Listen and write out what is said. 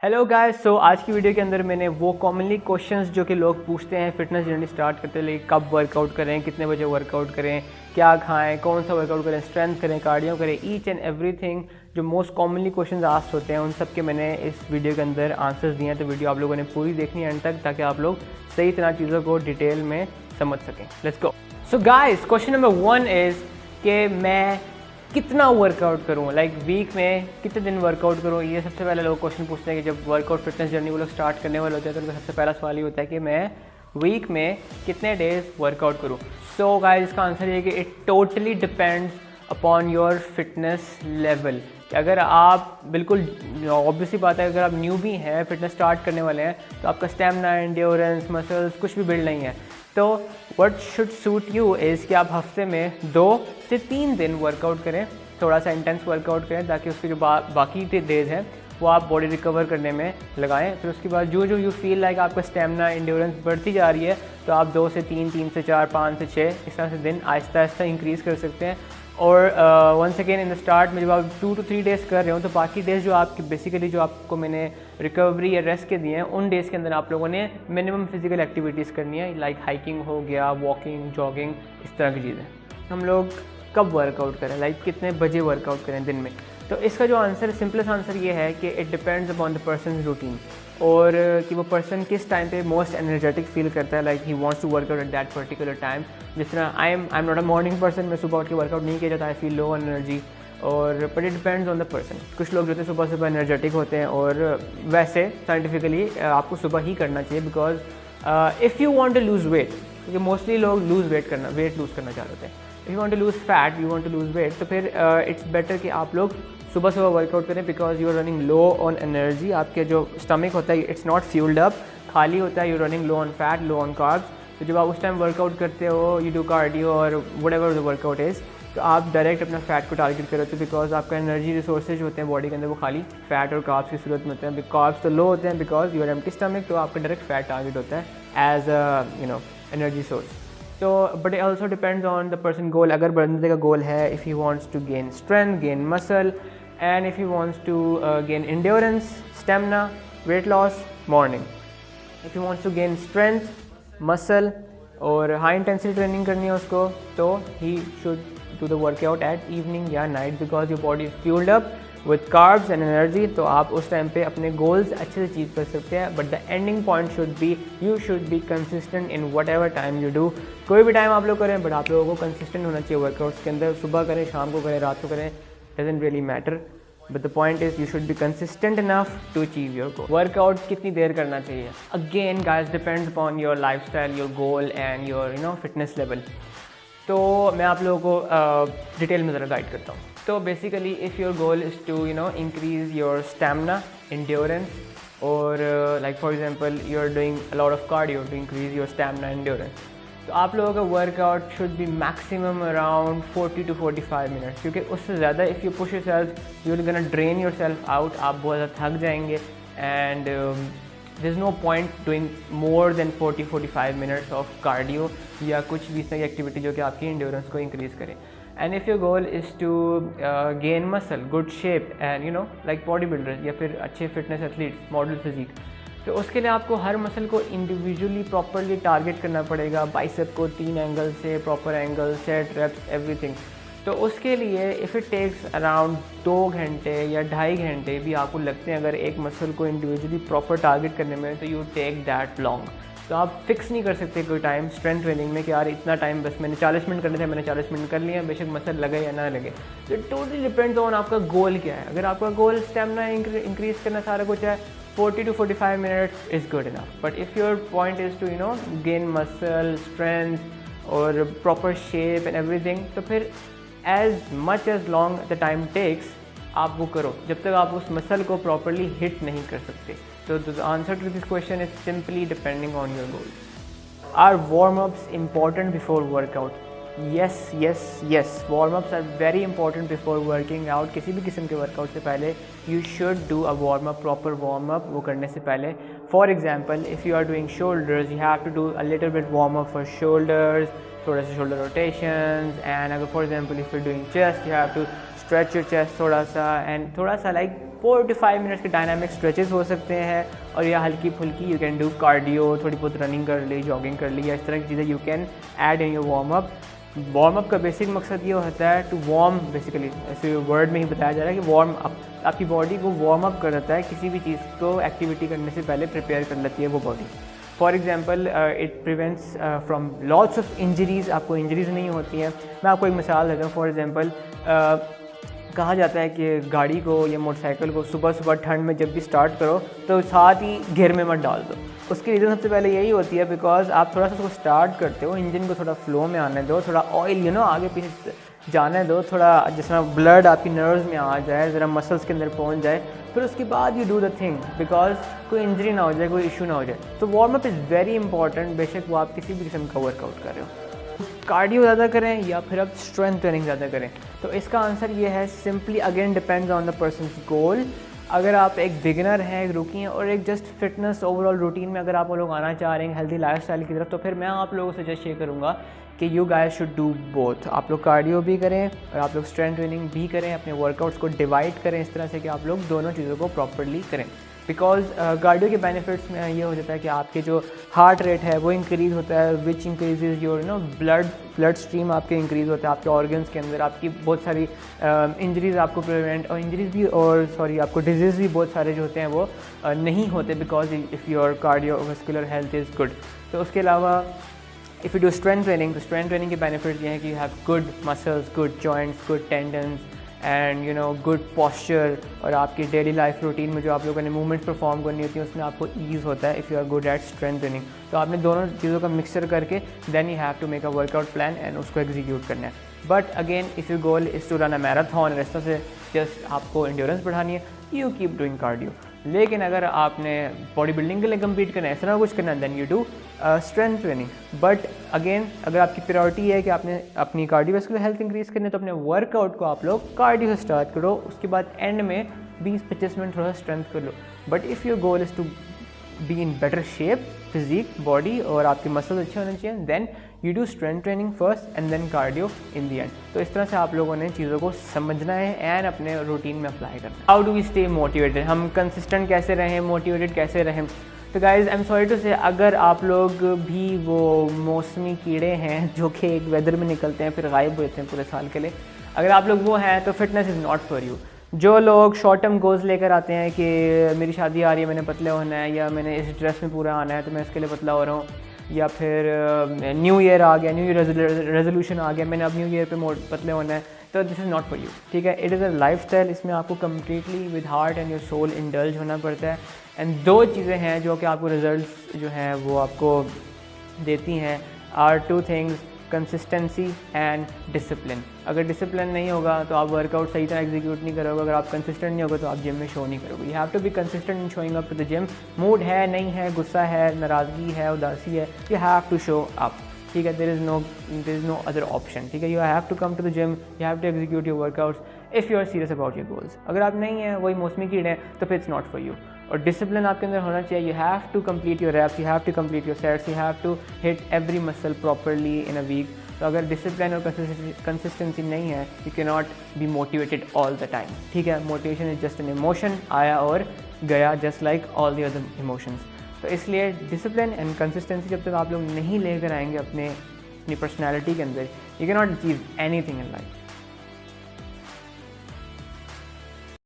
Hello guys, सो आज की video के अंदर मैंने वो कॉमनली क्वेश्चंस जो कि लोग पूछते हैं फिटनेस जर्नी स्टार्ट करते हैं, कब वर्कआउट करें, कितने बजे वर्कआउट करें, क्या खाएं, कौन सा वर्कआउट करें, स्ट्रेंथ करें, कार्डियो करें, ईच एंड एवरीथिंग जो मोस्ट कॉमनली क्वेश्चंस आस्क्ड होते हैं उन सब के मैंने इस वीडियो के अंदर आंसर्स दिए हैं। तो वीडियो आप लोगों ने पूरी देखनी है एंड तक, ताकि आप लोग सही तरह चीज़ों को डिटेल में समझ सकें। Let's go. So guys, question number 1 is कि मैं कितना वर्कआउट करूँ, लाइक वीक में कितने दिन वर्कआउट करूँ। ये सबसे पहले लोग क्वेश्चन पूछते हैं कि जब वर्कआउट फिटनेस जर्नी वो लोग स्टार्ट करने वाले होते हैं तो उनका सबसे पहला सवाल ये होता है कि मैं वीक में कितने डेज वर्कआउट करूँ। सो गाइस, इसका आंसर ये है कि it totally depends upon your fitness level. अगर आप बिल्कुल ऑब्वियसली बात है, अगर आप न्यू भी हैं, फिटनेस स्टार्ट करने वाले हैं, तो आपका स्टेमिना, एंड्योरेंस, मसल्स कुछ भी बिल्ड नहीं है, तो what should suit you is कि आप हफ्ते में 2 से 3 दिन वर्कआउट करें, थोड़ा सा इंटेंस वर्कआउट करें, ताकि उसके जो बाकी डेज हैं वो आप बॉडी रिकवर करने में लगाएं। फिर उसके बाद जो जो यू फील लाइक आपका स्टेमिना, एंड्योरेंस बढ़ती जा रही है, तो आप 2 से 3, 3 से 4, 5 से 6 इस तरह से दिन आहिस्ता आहिस्ता इंक्रीज़ कर सकते हैं। और once again in the start में जब आप 2 to 3 डेज़ कर रहे हो, तो बाकी डेज़ जो आपकी बेसिकली जो आपको मैंने रिकवरी या रेस्ट के दिए हैं, उन डेज़ के अंदर आप लोगों ने मिनिमम फिजिकल एक्टिविटीज़ करनी है, लाइक हाइकिंग हो गया, वॉकिंग, जॉगिंग, इस तरह की चीज़ें। हम लोग कब वर्कआउट करें, लाइक कितने बजे वर्कआउट करें दिन में, तो इसका जो आंसर, सिंपलेस्ट आंसर ये है कि it depends upon the person routine, और कि वो पर्सन किस टाइम पे मोस्ट एनर्जेटिक फील करता है, like he wants to workout at that particular time. जिस तरह I am not a morning person, मैं सुबह उठ के वर्कआउट नहीं किया जाता, आई फील लो एनर्जी, और but it depends on the person. कुछ लोग जो थे सुबह सुबह एनर्जेटिक होते हैं, और वैसे साइंटिफिकली आपको सुबह ही करना चाहिए, because if you want to lose weight, क्योंकि मोस्टली लोग वेट लूज़ करना चाह रहे हैं। If you want to lose fat, you want to lose weight, तो फिर इट्स बेटर कि आप लोग सुबह सुबह वर्कआउट करें, because you are running low on energy. आपके जो स्टमक होता है इट्स नॉट फ्यूल्ड अप, खाली होता है, you running low on fat, low on carbs. तो जब आप उस टाइम वर्कआउट करते हो, यू डू कार्डियो और व्हाटएवर द वर्कआउट इज़, तो आप डायरेक्ट अपना फैट को टारगेट कर रहे हो, बिकॉज आपका एनर्जी रिसोर्सेज होते हैं बॉडी के अंदर वो खाली फैट और कार्ब्स की सूरत में होते हैं। कार्ब्स तो लो होते हैं because you are empty stomach, तो आपका डायरेक्ट फैट टारगेट होता है एज अ एनर्जी सोर्स। तो but it also depends on the person goal. अगर बंदे का गोल है, if he wants to gain strength, gain muscle, and if he wants to gain endurance, stamina, weight loss, morning. If he wants to gain strength, muscle और high intensity training करनी है उसको, तो he should do the workout at evening या night, because your body is fuelled up with carbs and energy. तो आप उस time पे अपने गोल्स अच्छे से अचीव कर सकते हैं, but the ending point should be, you should be consistent in what ever time you do. कोई भी टाइम आप लोग करें, बट आप लोगों को कंसिस्टेंट होना चाहिए वर्कआउट्स के अंदर। सुबह करें, शाम को करें, रात को करें, doesn't really matter, but the point is you should be consistent enough to achieve your goal. Workout कितनी देर करना चाहिए, again guys depends upon your life style, your goal and your fitness level. तो मैं आप लोगों को डिटेल में ज़रा गाइड करता हूँ। तो basically if your goal is to increase your stamina, endurance, और like for example you are doing a lot of cardio to increase your stamina, endurance, तो आप लोगों का workout should be maximum around 40 to 45 minutes, क्योंकि उससे ज़्यादा if you push yourself, you are gonna drain yourself out, आप बहुत ज़्यादा थक जाएंगे, and there is no point doing more than 40-45 minutes of cardio या कुछ भी इस तरह की एक्टिविटी जो कि आपकी एंड्योरेंस को इंक्रीज़ करे। And if your goal is to gain muscle, good shape, and like body builders या फिर अच्छे फिटनेस एथलीट्स, मॉडल फिजिक, तो उसके लिए आपको हर मसल को इंडिविजुअली प्रॉपरली टारगेट करना पड़ेगा। बाइसेप को 3 एंगल से, proper angle, set, reps, everything. तो उसके लिए इफ़ इट टेक्स अराउंड 2 घंटे या 2.5 घंटे भी आपको लगते हैं अगर एक मसल को इंडिविजुअली प्रॉपर टारगेट करने में, तो यू टेक दैट लॉन्ग। तो आप फिक्स नहीं कर सकते कोई टाइम स्ट्रेंथ ट्रेनिंग में कि यार इतना टाइम बस मैंने 40 मिनट करने थे, मैंने 40 मिनट कर लिया, बेशक मसल लगे या ना लगे। तो इट टोटली डिपेंड्स ऑन आपका गोल क्या है। अगर आपका गोल स्टेमिना इंक्रीज करना सारा कुछ है, 40 to 45 minutes is good enough. But if your point is to gain muscle, strength और proper shape and everything, तो फिर as much as long the time takes आप वो करो जब तक आप उस मसल को properly hit नहीं कर सकते। So the answer to this question is simply depending on your goals. Are warm-ups important before workout? Yes. Warm-ups are very important before working out. किसी भी किस्म के वर्कआउट से पहले you should do a warm-up, proper warm-up वो करने से पहले। For example, if you are doing shoulders, you have to do a little bit warm-up for shoulders, थोड़ा सा shoulder rotations, and अगर for example if you're doing chest, you have to stretch your chest थोड़ा सा, and थोड़ा सा like 4 to 5 minutes के dynamic stretches हो सकते हैं, और या हल्की फुल्की यू कैन डू कार्डियो, थोड़ी बहुत रनिंग कर ली, जॉगिंग कर ली, या इस तरह की चीज़ें you can add in your warm up. Warm up का बेसिक मकसद ये होता है टू वार्म, बेसिकली ऐसे वर्ड में ही बताया जा रहा है कि वार्म अप, आपकी बॉडी को वार्म अप कर देता है, किसी भी चीज़ को एक्टिविटी करने से पहले प्रिपेयर कर लेती है वो body. For example it prevents from lots of injuries, आपको इंजरीज़ नहीं होती हैं। मैं आपको एक मिसाल देता हूँ। फॉर एग्जाम्पल कहा जाता है कि गाड़ी को या मोटरसाइकिल को सुबह सुबह ठंड में जब भी स्टार्ट करो तो साथ ही गियर में मत डाल दो। उसकी रीज़न सबसे पहले यही होती है बिकॉज आप थोड़ा सा उसको स्टार्ट करते हो, इंजन को थोड़ा फ्लो में आने दो, थोड़ा ऑयल आगे पीछे जाने दो, थोड़ा जिसमें ब्लड आपकी नर्व्स में आ जाए, ज़रा मसल्स के अंदर पहुंच जाए, फिर उसके बाद you do the thing because कोई इंजरी ना हो जाए, कोई इशू ना हो जाए। तो warm up is very important, बेशक वो आप किसी भी किस्म का वर्कआउट कर रहे हो, कार्डियो ज़्यादा करें या फिर आप स्ट्रेंथ ट्रेनिंग ज़्यादा करें। तो इसका आंसर ये है simply again depends on the person's goal. अगर आप एक बिगिनर हैं, एक रुकी हैं, और एक जस्ट फिटनेस ओवरऑल रूटीन में अगर आप लोग आना चाह रहे हैं हेल्दी लाइफस्टाइल की तरफ, तो फिर मैं आप लोगों को सजेस्ट ये करूँगा कि you guys should do both. आप लोग कार्डियो भी करें और आप लोग स्ट्रेंथ ट्रेनिंग भी करें, अपने वर्कआउट्स को डिवाइड करें इस तरह से कि आप लोग दोनों चीज़ों को प्रॉपर्ली करें। बिकॉज कार्डियो के बेनिफिट्स में ये हो जाता है कि आपके जो हार्ट रेट है वो इंक्रीज़ होता है, विच इंक्रीजेज योर ब्लड स्ट्रीम आपके इंक्रीज़ होता है आपके ऑर्गन्स के अंदर, आपकी बहुत सारी इंजरीज़ आपको प्रिवेंट, और इंजरीज़ भी और आपको डिजीज़ भी बहुत सारे जो होते हैं वो नहीं होते because if your cardiovascular health is good. तो उसके अलावा if you do strength training, तो स्ट्रेंथ ट्रेनिंग के बेनिफिट्स ये हैं कि you have good muscles, good joints, good tendons and good posture, और आपकी डेली लाइफ रूटीन में जो आप लोगों ने मूवमेंट्स परफॉर्म करनी होती हैं उसमें आपको ईज़ होता है if you are good at strength training. तो आपने दोनों चीज़ों का मिक्सचर करके then you have to make a workout plan and उसको एग्जीक्यूट करना है। But again if you goal is to run a marathon, इस तरह से जस्ट आपको एंड्योरेंस बढ़ानी है, यू कीप डूइंग कार्डियो। लेकिन अगर आपने बॉडी बिल्डिंग के लिए कम्पीट करना है, इस तरह कुछ करना है, then you do strength training. But again अगर आपकी प्रायोरिटी है कि आपने अपनी कार्डियोवास्कुलर हेल्थ इंक्रीज़ करनी है, तो अपने वर्कआउट को आप लोग कार्डियो से स्टार्ट करो, उसके बाद एंड में 20-25 मिनट थोड़ा स्ट्रेंथ कर लो। But if your goal is to be in better shape, physique, body, और आपके मसल्स अच्छे होने चाहिए, then you do strength training first and then cardio in the end. तो इस तरह से आप लोगों ने चीज़ों को समझना है एंड अपने रूटीन में अप्लाई करना है। How do we stay motivated, हम कंसिस्टेंट कैसे रहें, मोटिवेटेड कैसे रहें। तो guys I am sorry to say, अगर आप लोग भी वो मौसमी कीड़े हैं जो कि एक वेदर में निकलते हैं फिर गायब होते हैं पूरे साल के लिए, अगर आप लोग वो हैं तो fitness is not for you. जो लोग शॉर्ट टर्म गोल्स लेकर आते हैं कि मेरी शादी आ रही है, मैंने पतले होना है, या मैंने इस ड्रेस में पूरा आना है तो मैं इसके लिए पतला हो रहा हूँ, या फिर न्यू ईयर आ गया, न्यू ईयर रेजोल्यूशन आ गया, मैंने अब न्यू ईयर पे पतले होना है, तो this is not for you. ठीक है, इट इज़ अ लाइफस्टाइल, इसमें आपको completely with heart and your soul indulge होना पड़ता है। एंड दो चीज़ें हैं जो कि आपको रिजल्ट्स जो हैं वो आपको देती हैं, are two things, consistency and discipline. अगर डिसिप्लिन नहीं होगा तो आप वर्कआउट सही तरह एग्जीक्यूट नहीं करोगे, अगर आप कंसिस्टेंट नहीं होगा तो आप जिम में शो नहीं करोगे। You have to be consistent in showing up to the gym. Mood है, नहीं है, गुस्सा है, नाराज़गी है, उदासी है, you have to show up. ठीक है, there is no other option. ठीक है, you have to come to the gym, you have to execute your workouts if you are serious about your goals. अगर आप नहीं हैं, वही मौसमी कीड़े हैं, तो फिर इट्स नॉट फॉर यू। और डिसिप्लिन आपके अंदर होना चाहिए। You have to complete your reps, you have to complete your sets, you have to hit every muscle properly in a week. तो अगर डिसिप्लिन और कंसिस्टेंसी नहीं है, you can not be motivated all the time. ठीक है, motivation is just an emotion, आया और गया, just like all the other emotions. तो इसलिए डिसिप्लिन एंड कंसिस्टेंसी जब तक आप लोग नहीं लेकर आएंगे अपनी पर्सनैलिटी के अंदर, you can not achieve anything in life.